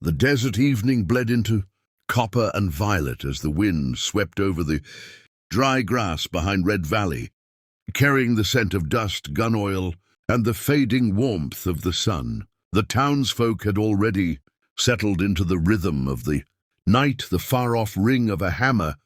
The desert evening bled into copper and violet as the wind swept over the dry grass behind Red Valley, carrying the scent of dust, gun oil, and the fading warmth of the sun. The townsfolk had already settled into the rhythm of the night, the far-off ring of a hammer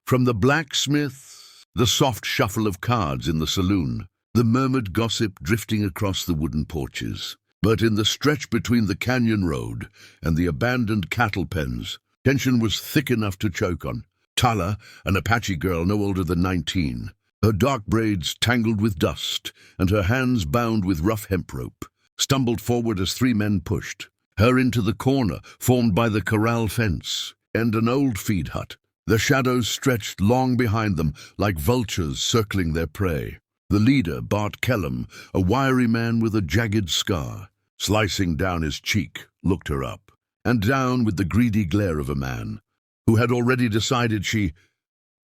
from the blacksmith, the soft shuffle of cards in the saloon, the murmured gossip drifting across the wooden porches. But in the stretch between the canyon road and the abandoned cattle pens, tension was thick enough to choke on. Tala, an Apache girl no older than 19, her dark braids tangled with dust and her hands bound with rough hemp rope, stumbled forward as three men pushed her into the corner formed by the corral fence and an old feed hut. The shadows stretched long behind them like vultures circling their prey. The leader, Bart Kellum, a wiry man with a jagged scar, slicing down his cheek, looked her up and down with the greedy glare of a man who had already decided she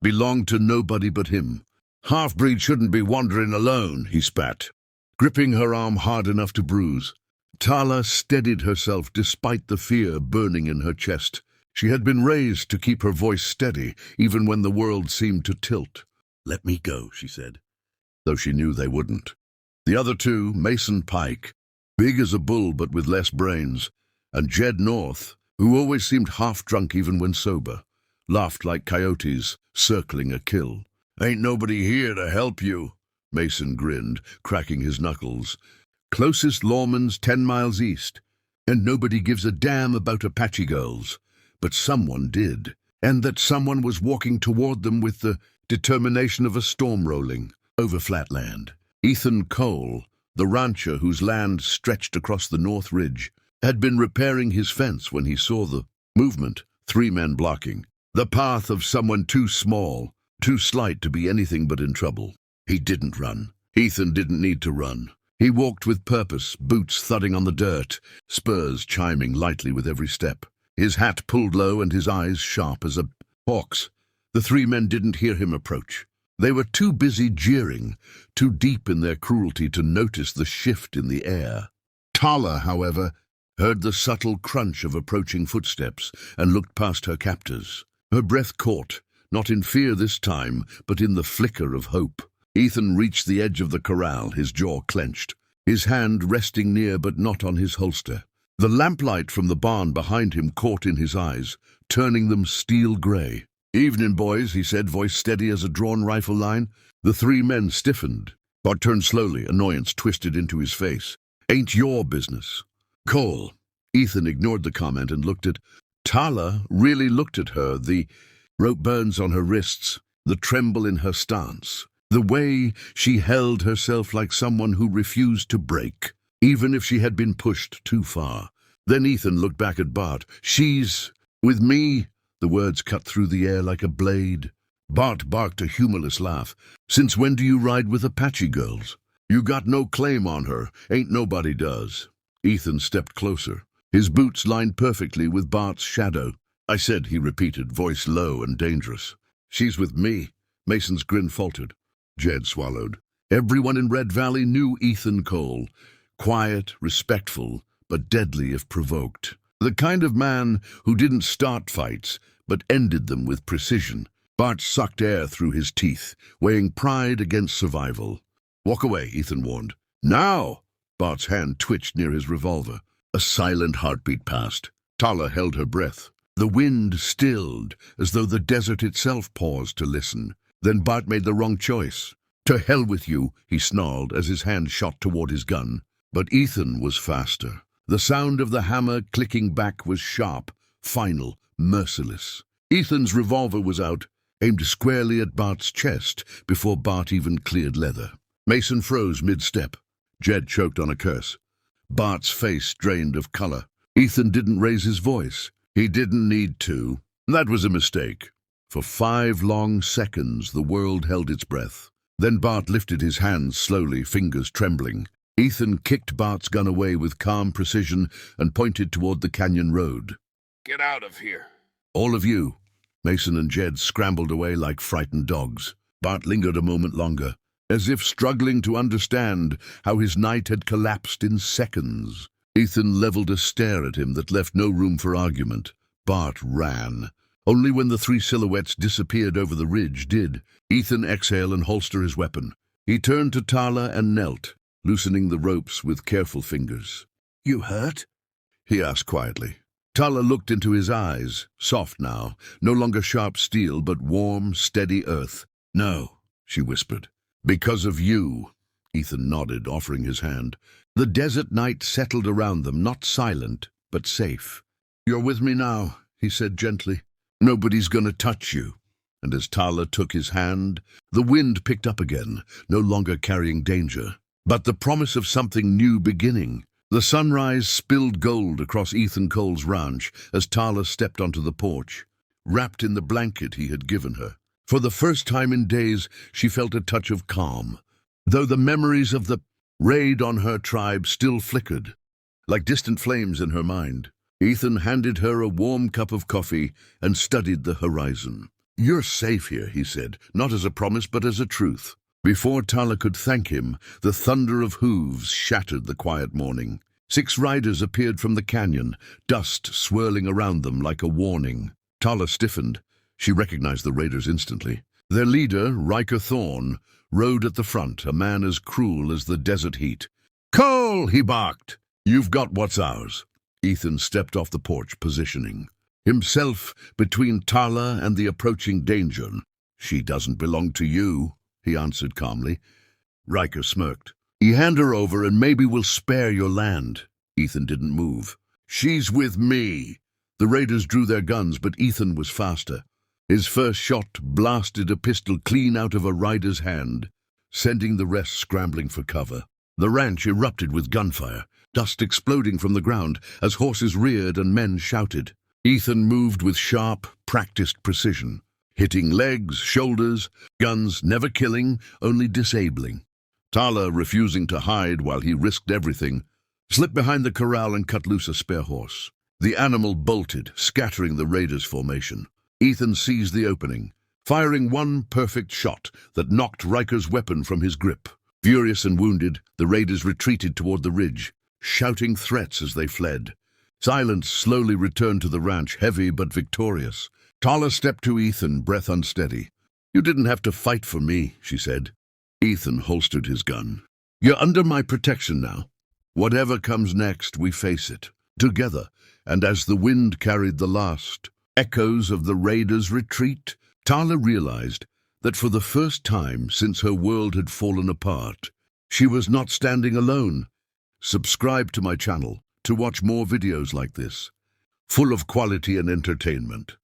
belonged to nobody but him. "Half-breed shouldn't be wandering alone," he spat, gripping her arm hard enough to bruise. Tala steadied herself despite the fear burning in her chest. She had been raised to keep her voice steady, even when the world seemed to tilt. "Let me go," she said, though she knew they wouldn't. The other two, Mason Pike, big as a bull but with less brains, and Jed North, who always seemed half-drunk even when sober, laughed like coyotes circling a kill. "Ain't nobody here to help you," Mason grinned, cracking his knuckles. "Closest lawman's 10 miles east, and nobody gives a damn about Apache girls. But someone did, and that someone was walking toward them with the determination of a storm rolling over flat land." Ethan Cole, the rancher whose land stretched across the North Ridge, had been repairing his fence when he saw the movement, 3 men blocking the path of someone too small, too slight to be anything but in trouble. He didn't run. Ethan didn't need to run. He walked with purpose, boots thudding on the dirt, spurs chiming lightly with every step, his hat pulled low and his eyes sharp as a hawk's. The 3 men didn't hear him approach. They were too busy jeering, too deep in their cruelty to notice the shift in the air. Tala, however, heard the subtle crunch of approaching footsteps and looked past her captors. Her breath caught, not in fear this time, but in the flicker of hope. Ethan reached the edge of the corral, his jaw clenched, his hand resting near but not on his holster. The lamplight from the barn behind him caught in his eyes, turning them steel gray. "Evening, boys," he said, voice steady as a drawn rifle line. The 3 men stiffened. Bart turned slowly, annoyance twisted into his face. "Ain't your business." "Cole." Ethan ignored the comment and looked at Tala, really looked at her, the rope burns on her wrists, the tremble in her stance, the way she held herself like someone who refused to break, even if she had been pushed too far. Then Ethan looked back at Bart. "She's with me." The words cut through the air like a blade. Bart barked a humorless laugh. "Since when do you ride with Apache girls? You got no claim on her. Ain't nobody does." Ethan stepped closer, his boots lined perfectly with Bart's shadow. "I said," he repeated, voice low and dangerous. "She's with me." Mason's grin faltered. Jed swallowed. Everyone in Red Valley knew Ethan Cole. Quiet, respectful, but deadly if provoked. The kind of man who didn't start fights, but ended them with precision. Bart sucked air through his teeth, weighing pride against survival. "Walk away," Ethan warned. "Now!" Bart's hand twitched near his revolver. A silent heartbeat passed. Tala held her breath. The wind stilled, as though the desert itself paused to listen. Then Bart made the wrong choice. "To hell with you," he snarled as his hand shot toward his gun. But Ethan was faster. The sound of the hammer clicking back was sharp, final, merciless. Ethan's revolver was out, aimed squarely at Bart's chest before Bart even cleared leather. Mason froze mid-step. Jed choked on a curse. Bart's face drained of color. Ethan didn't raise his voice. He didn't need to. That was a mistake. For 5 long seconds the world held its breath. Then Bart lifted his hands slowly, fingers trembling. Ethan kicked Bart's gun away with calm precision and pointed toward the canyon road. "Get out of here." "All of you." Mason and Jed scrambled away like frightened dogs. Bart lingered a moment longer, as if struggling to understand how his night had collapsed in seconds. Ethan leveled a stare at him that left no room for argument. Bart ran. Only when the three silhouettes disappeared over the ridge did Ethan exhale and holster his weapon. He turned to Tala and knelt, loosening the ropes with careful fingers. "You hurt?" he asked quietly. Tala looked into his eyes, soft now, no longer sharp steel, but warm, steady earth. "No," she whispered. "Because of you." Ethan nodded, offering his hand. The desert night settled around them, not silent, but safe. "You're with me now," he said gently. "Nobody's gonna touch you." And as Tala took his hand, the wind picked up again, no longer carrying danger, but the promise of something new beginning. The sunrise spilled gold across Ethan Cole's ranch as Tala stepped onto the porch, wrapped in the blanket he had given her. For the first time in days, she felt a touch of calm, though the memories of the raid on her tribe still flickered, like distant flames in her mind. Ethan handed her a warm cup of coffee and studied the horizon. "You're safe here," he said, not as a promise but as a truth. Before Tala could thank him, the thunder of hooves shattered the quiet morning. 6 riders appeared from the canyon, dust swirling around them like a warning. Tala stiffened. She recognized the raiders instantly. Their leader, Riker Thorne, rode at the front, a man as cruel as the desert heat. "Cole!" he barked. "You've got what's ours." Ethan stepped off the porch, positioning himself between Tala and the approaching danger. "She doesn't belong to you," he answered calmly. Riker smirked. "You hand her over and maybe we'll spare your land." Ethan didn't move. "She's with me." The raiders drew their guns, but Ethan was faster. His first shot blasted a pistol clean out of a rider's hand, sending the rest scrambling for cover. The ranch erupted with gunfire, dust exploding from the ground as horses reared and men shouted. Ethan moved with sharp, practiced precision, hitting legs, shoulders, guns never killing, only disabling. Tala, refusing to hide while he risked everything, slipped behind the corral and cut loose a spare horse. The animal bolted, scattering the raiders' formation. Ethan seized the opening, firing one perfect shot that knocked Riker's weapon from his grip. Furious and wounded, the raiders retreated toward the ridge, shouting threats as they fled. Silence slowly returned to the ranch, heavy but victorious. Tala stepped to Ethan, breath unsteady. "You didn't have to fight for me," she said. Ethan holstered his gun. "You're under my protection now. Whatever comes next, we face it, together." And as the wind carried the last echoes of the raiders' retreat, Tala realized that for the first time since her world had fallen apart, she was not standing alone. Subscribe to my channel to watch more videos like this, full of quality and entertainment.